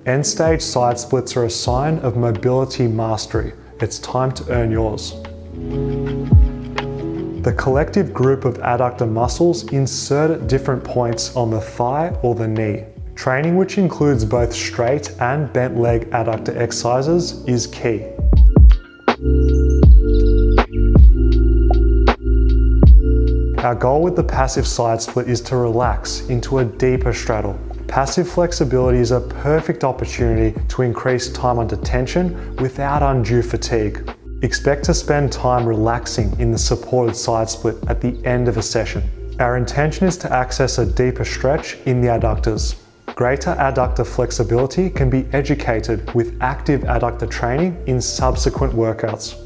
End-stage side splits are a sign of mobility mastery. It's time to earn yours. The collective group of adductor muscles insert at different points on the thigh or the knee. Training which includes both straight and bent leg adductor exercises is key. Our goal with the passive side split is to relax into a deeper straddle. Passive flexibility is a perfect opportunity to increase time under tension without undue fatigue. Expect to spend time relaxing in the supported side split at the end of a session. Our intention is to access a deeper stretch in the adductors. Greater adductor flexibility can be educated with active adductor training in subsequent workouts.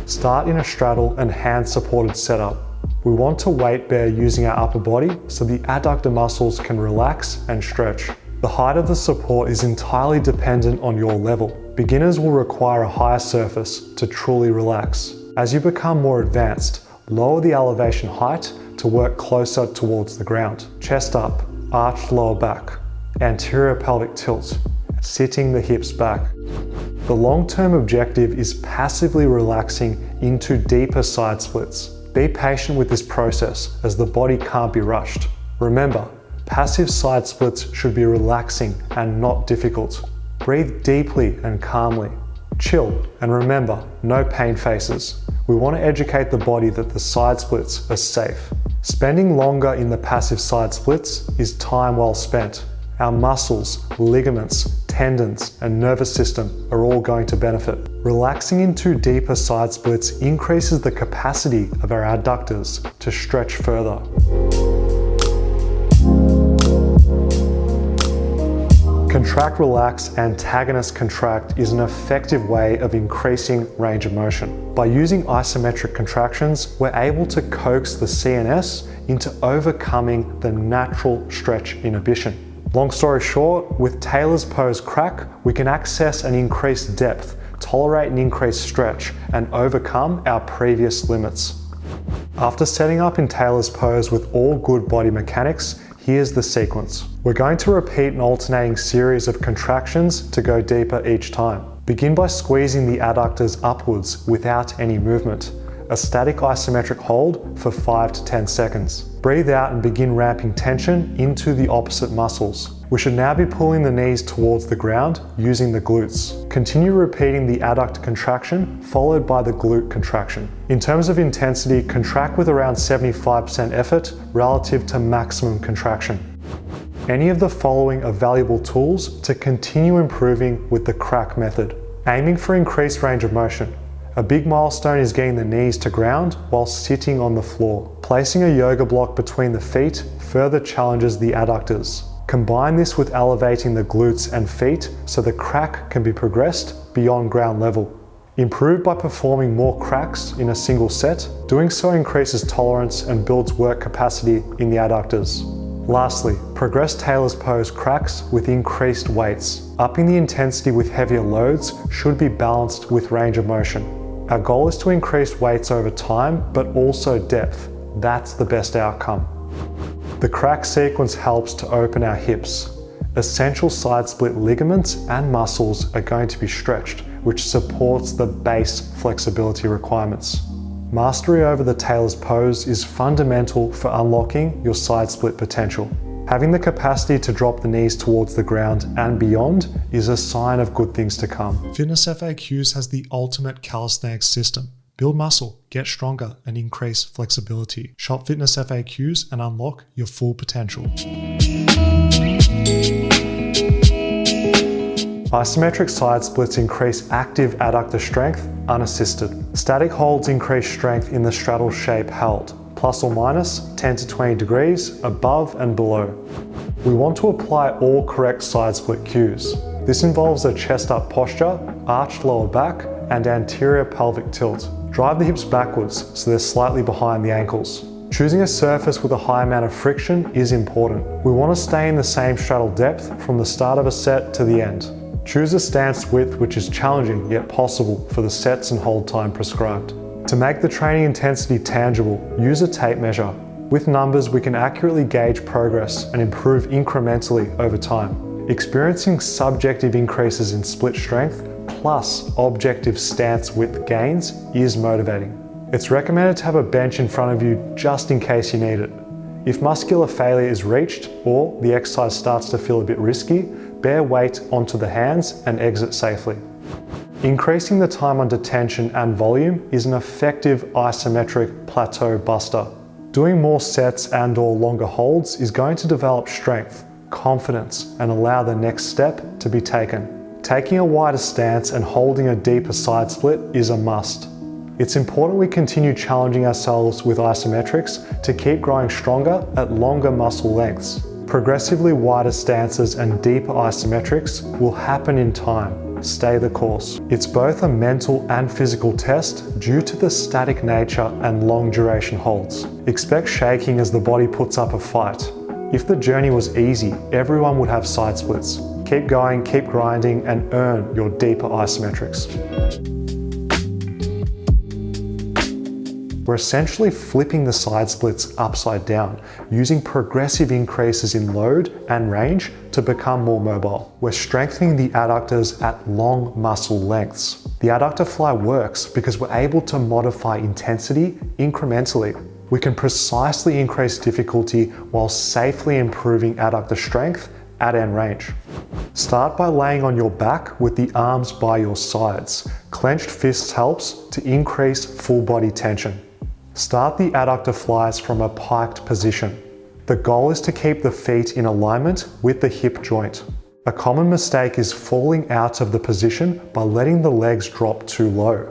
Start in a straddle and hand-supported setup. We want to weight bear using our upper body so the adductor muscles can relax and stretch. The height of the support is entirely dependent on your level. Beginners will require a higher surface to truly relax. As you become more advanced, lower the elevation height to work closer towards the ground. Chest up, arched lower back, anterior pelvic tilt, sitting the hips back. The long-term objective is passively relaxing into deeper side splits. Be patient with this process as the body can't be rushed. Remember, passive side splits should be relaxing and not difficult. Breathe deeply and calmly. Chill and remember, no pain faces. We want to educate the body that the side splits are safe. Spending longer in the passive side splits is time well spent. Our muscles, ligaments, tendons, and nervous system are all going to benefit. Relaxing into deeper side splits increases the capacity of our adductors to stretch further. Contract, relax, antagonist contract is an effective way of increasing range of motion. By using isometric contractions, we're able to coax the CNS into overcoming the natural stretch inhibition. Long story short, with Taylor's pose crack, we can access an increased depth, tolerate an increased stretch, and overcome our previous limits. After setting up in Taylor's pose with all good body mechanics, here's the sequence. We're going to repeat an alternating series of contractions to go deeper each time. Begin by squeezing the adductors upwards without any movement. A static isometric hold for 5 to 10 seconds. Breathe out and begin ramping tension into the opposite muscles. We should now be pulling the knees towards the ground using the glutes. Continue repeating the adductor contraction followed by the glute contraction. In terms of intensity, contract with around 75% effort relative to maximum contraction. Any of the following are valuable tools to continue improving with the crack method. Aiming for increased range of motion. A big milestone is getting the knees to ground while sitting on the floor. Placing a yoga block between the feet further challenges the adductors. Combine this with elevating the glutes and feet so the crack can be progressed beyond ground level. Improve by performing more cracks in a single set. Doing so increases tolerance and builds work capacity in the adductors. Lastly, progress Taylor's pose cracks with increased weights. Upping the intensity with heavier loads should be balanced with range of motion. Our goal is to increase weights over time, but also depth. That's the best outcome. The crack sequence helps to open our hips. Essential side split ligaments and muscles are going to be stretched, which supports the base flexibility requirements. Mastery over the Taylor's pose is fundamental for unlocking your side split potential. Having the capacity to drop the knees towards the ground and beyond is a sign of good things to come. Fitness FAQs has the ultimate calisthenics system. Build muscle, get stronger, and increase flexibility. Shop Fitness FAQs and unlock your full potential. Isometric side splits increase active adductor strength unassisted. Static holds increase strength in the straddle shape held, plus or minus 10 to 20 degrees above and below. We want to apply all correct side split cues. This involves a chest up posture, arched lower back, and anterior pelvic tilt. Drive the hips backwards so they're slightly behind the ankles. Choosing a surface with a high amount of friction is important. We want to stay in the same straddle depth from the start of a set to the end. Choose a stance width which is challenging yet possible for the sets and hold time prescribed. To make the training intensity tangible, use a tape measure. With numbers, we can accurately gauge progress and improve incrementally over time. Experiencing subjective increases in split strength plus objective stance width gains is motivating. It's recommended to have a bench in front of you just in case you need it. If muscular failure is reached or the exercise starts to feel a bit risky, bear weight onto the hands and exit safely. Increasing the time under tension and volume is an effective isometric plateau buster. Doing more sets and/or longer holds is going to develop strength, confidence, and allow the next step to be taken. Taking a wider stance and holding a deeper side split is a must. It's important we continue challenging ourselves with isometrics to keep growing stronger at longer muscle lengths. Progressively wider stances and deeper isometrics will happen in time. Stay the course. It's both a mental and physical test due to the static nature and long duration holds. Expect shaking as the body puts up a fight. If the journey was easy, everyone would have side splits. Keep going, keep grinding, and earn your deeper isometrics. We're essentially flipping the side splits upside down, using progressive increases in load and range to become more mobile. We're strengthening the adductors at long muscle lengths. The adductor fly works because we're able to modify intensity incrementally. We can precisely increase difficulty while safely improving adductor strength at end range. Start by laying on your back with the arms by your sides. Clenched fists helps to increase full body tension. Start the adductor flies from a piked position. The goal is to keep the feet in alignment with the hip joint. A common mistake is falling out of the position by letting the legs drop too low.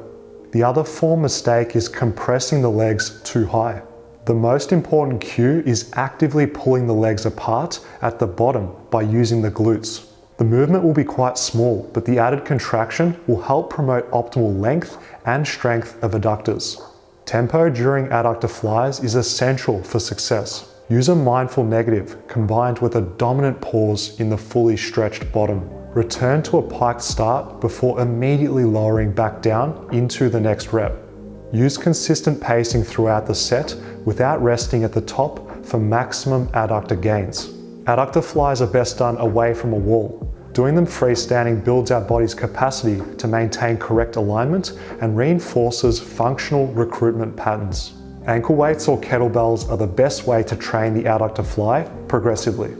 The other form mistake is compressing the legs too high. The most important cue is actively pulling the legs apart at the bottom by using the glutes. The movement will be quite small, but the added contraction will help promote optimal length and strength of adductors. Tempo during adductor flies is essential for success. Use a mindful negative combined with a dominant pause in the fully stretched bottom. Return to a piked start before immediately lowering back down into the next rep. Use consistent pacing throughout the set without resting at the top for maximum adductor gains. Adductor flies are best done away from a wall. Doing them freestanding builds our body's capacity to maintain correct alignment and reinforces functional recruitment patterns. Ankle weights or kettlebells are the best way to train the adductor fly progressively.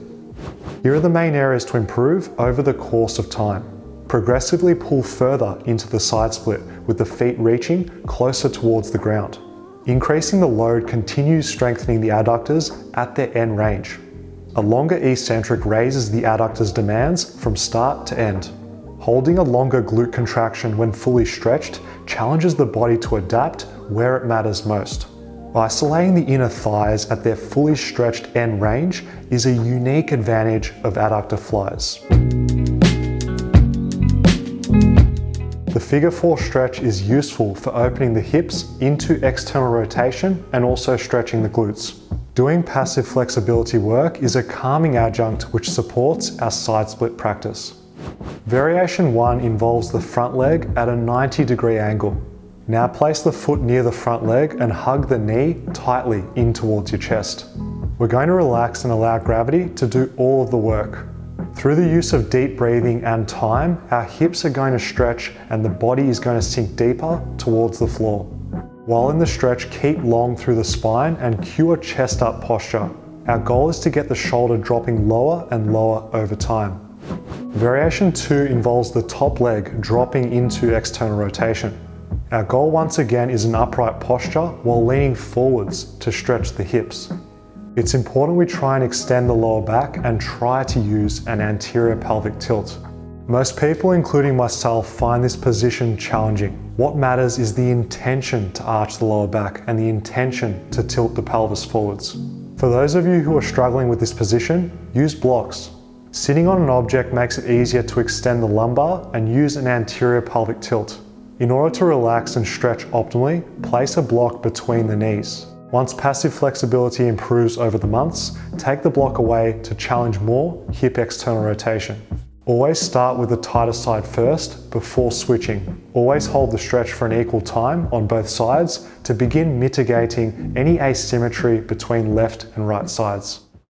Here are the main areas to improve over the course of time. Progressively pull further into the side split with the feet reaching closer towards the ground. Increasing the load continues strengthening the adductors at their end range. A longer eccentric raises the adductor's demands from start to end. Holding a longer glute contraction when fully stretched challenges the body to adapt where it matters most. Isolating the inner thighs at their fully stretched end range is a unique advantage of adductor flies. The figure 4 stretch is useful for opening the hips into external rotation and also stretching the glutes. Doing passive flexibility work is a calming adjunct which supports our side split practice. Variation 1 involves the front leg at a 90-degree angle. Now place the foot near the front leg and hug the knee tightly in towards your chest. We're going to relax and allow gravity to do all of the work. Through the use of deep breathing and time, our hips are going to stretch and the body is going to sink deeper towards the floor. While in the stretch, keep long through the spine and cue a chest up posture. Our goal is to get the shoulder dropping lower and lower over time. Variation 2 involves the top leg dropping into external rotation. Our goal once again is an upright posture while leaning forwards to stretch the hips. It's important we try and extend the lower back and try to use an anterior pelvic tilt. Most people, including myself, find this position challenging. What matters is the intention to arch the lower back and the intention to tilt the pelvis forwards. For those of you who are struggling with this position, use blocks. Sitting on an object makes it easier to extend the lumbar and use an anterior pelvic tilt. In order to relax and stretch optimally, place a block between the knees. Once passive flexibility improves over the months, take the block away to challenge more hip external rotation. Always start with the tighter side first before switching. Always hold the stretch for an equal time on both sides to begin mitigating any asymmetry between left and right sides.